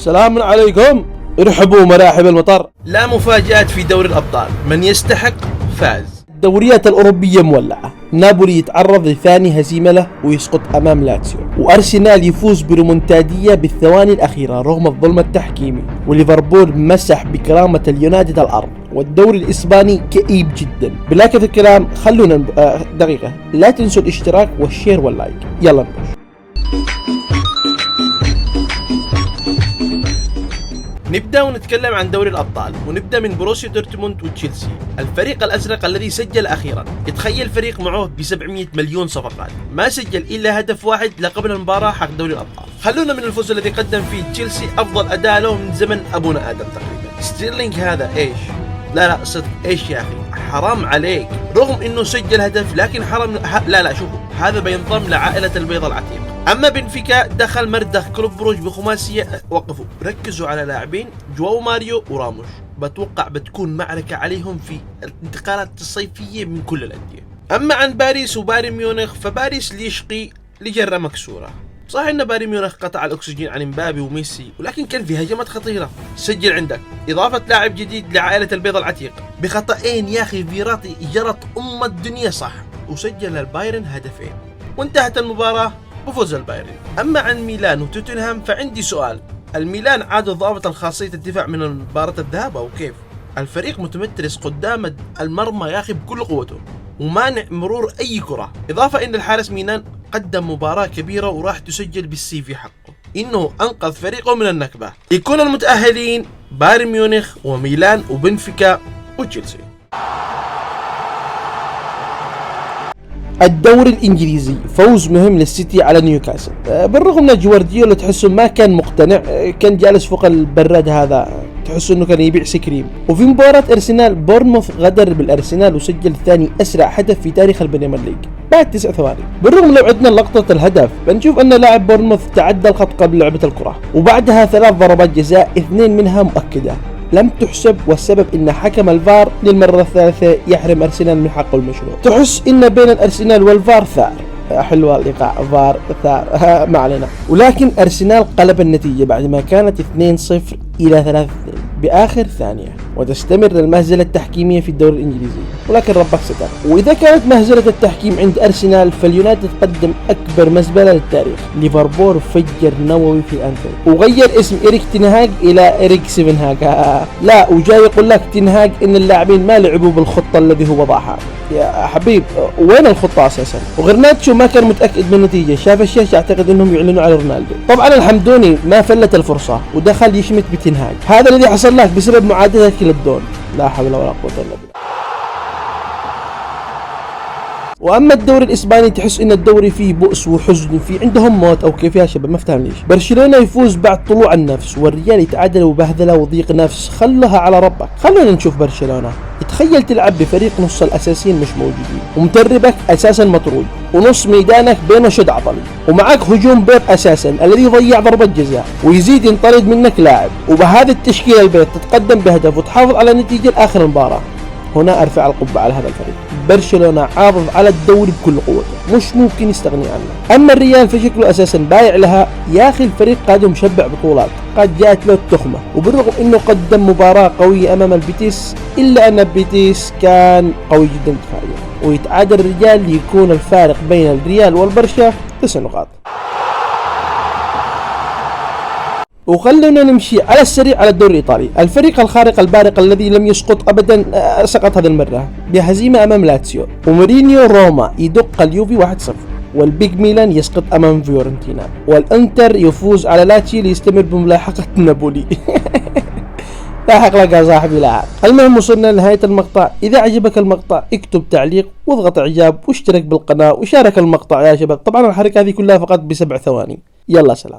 سلام عليكم. ارحبوا مراحب المطر. لا مفاجآت في دوري الأبطال، من يستحق فاز. الدوريات الأوروبية مولعة. نابولي يتعرض لثاني هزيمة له ويسقط أمام لاتسيو، وأرسنال يفوز بريمونتادية بالثواني الأخيرة رغم الظلم التحكيمي، وليفربول مسح بكرامة اليونايتد الأرض. والدوري الإسباني كئيب جدا. بلا كثر الكلام خلونا دقيقة، لا تنسوا الاشتراك والشير واللايك. يلا نبش. نبدأ ونتكلم عن دوري الأبطال، ونبدأ من بروسيا دورتموند وتشيلسي، الفريق الأزرق الذي سجل أخيرا. يتخيل فريق معه ب700 مليون صفقات ما سجل إلا هدف واحد لقبل المباراة حق دوري الأبطال. خلونا من الفوز الذي قدم فيه تشيلسي أفضل أداء له من زمن أبونا آدم تقريبا. ستيرلينج هذا إيش؟ لا صدق إيش يا أخي، حرام عليك. رغم إنه سجل هدف لكن حرام. لا شوفوا، هذا بينضم لعائلة البيضة العتيق. أما بنفيكا دخل مردخ كلوب بروج بخماسية. وقفوا ركزوا على لاعبين جواو ماريو وراموش، بتوقع بتكون معركة عليهم في الانتقالات الصيفية من كل الأندية. أما عن باريس وبايرن ميونخ، فباريس ليشقي لجرة مكسورة. صحيح ان بايرن ميونخ قطع الاكسجين عن مبابي وميسي، ولكن كان في هجمات خطيره. سجل عندك اضافه لاعب جديد لعائله البيض العتيق بخطأين يا اخي. فيراتي جرت الدنيا صح، وسجل البايرن هدفين، وانتهت المباراه بفوز البايرن. اما عن ميلان وتوتنهام فعندي سؤال، الميلان عادوا ضابط خاصيه الدفاع من مباراه الذهاب او كيف؟ الفريق متمترس قدام المرمى يا اخي بكل قوته، ومانع مرور اي كره. اضافه ان الحارس ميلان قدم مباراة كبيرة وراح تسجل بالسي في حقه، إنه أنقذ فريقه من النكبة. يكون المتأهلين بايرن ميونخ وميلان وبنفيكا وتشيلسي. الدوري الإنجليزي، فوز مهم للسيتي على نيوكاسل. بالرغم من جوارديولا تحسه ما كان مقتنع، كان جالس فوق البراد هذا، تحسه انه كان يبيع سكريم. وفي مباراة ارسنال بورنموث غدر بالارسنال وسجل ثاني اسرع هدف في تاريخ البريمير ليج بعد 9 ثواني. بالرغم لو عدنا لقطة الهدف بنشوف ان لاعب بورنموث تعدى الخط قبل لعبة الكرة، وبعدها 3 ضربات جزاء 2 منها مؤكدة لم تحسب، والسبب ان حكم الفار للمرة الثالثة يحرم ارسنال من حقه المشروع. تحس ان بين الارسنال والفار ثار. حلوة الإيقاع فار ثار ما علينا. ولكن أرسنال قلب النتيجة بعد ما كانت 2-0 إلى 3-2 بآخر ثانية، وتستمر المهزلة التحكيمية في الدوري الإنجليزي، ولكن ربك ستر. وإذا كانت مهزلة التحكيم عند أرسنال، فاليونايتد قدم أكبر مزبلة للتاريخ. ليفربول فجر نووي في أنفيلد وغير اسم إريك تنهاج إلى إريك سيفنهاج. لا، وجاي يقول لك تنهاج إن اللاعبين ما لعبوا بالخطة الذي هو وضعها. يا حبيب وين الخطة أساسا؟ وغرناتشو ما كان متأكد من النتيجة، شاف الشاشة اعتقد انهم يعلنوا على رونالدو. طبعا الحمدوني ما فلت الفرصة ودخل يشمت بتنهاج. هذا الذي حصل لك بسبب معادلتك للدون. لا حول ولا قوة الا بالله. واما الدوري الاسباني، تحس ان الدوري فيه بؤس وحزن، في عندهم موت او كيف يا شباب؟ ما فهمت ليش. برشلونة يفوز بعد طلوع النفس، والريال يتعادل وبهذله وضيق نفس. خلها على ربك. خلونا نشوف برشلونة. تخيل تلعب بفريق نص الاساسيين مش موجودين، ومدربك اساسا مطرود، ونص ميدانك بينه شد عضلي، ومعك هجوم بيب اساسا الذي ضيع ضربة جزاء، ويزيد ينطرد منك لاعب، وبهذه التشكيلة البيت تتقدم بهدف وتحافظ على النتيجة لاخر المباراة. هنا ارفع القبعة على هذا الفريق. برشلونة عارض على الدوري بكل قوته، مش ممكن يستغني عنه. اما الريال فشكله اساسا بايع لها. يا اخي الفريق قادم مشبع بطولات، قد جاءت له التخمة، وبالرغم انه قدم مباراة قوية امام البيتيس، الا ان البيتيس كان قوي جدا دفاعيا. ويتعادل الريال، يكون الفارق بين الريال والبرشا 9 نقاط. وخلونا نمشي على السريع على الدوري الإيطالي. الفريق الخارق البارق الذي لم يسقط أبدا سقط هذه المرة بهزيمة أمام لاتسيو. ومورينيو روما يدق اليوفي 1-0، والبيج ميلان يسقط أمام فيورنتينا، والإنتر يفوز على لاتشي ليستمر بملاحقة نابولي. لاحق لك يا صاحبي لاحق. المهم وصلنا لنهاية المقطع. إذا عجبك المقطع اكتب تعليق واضغط إعجاب واشترك بالقناة وشارك المقطع يا شباب. طبعا الحركة هذه كلها فقط ب7 ثواني. يلا سلام.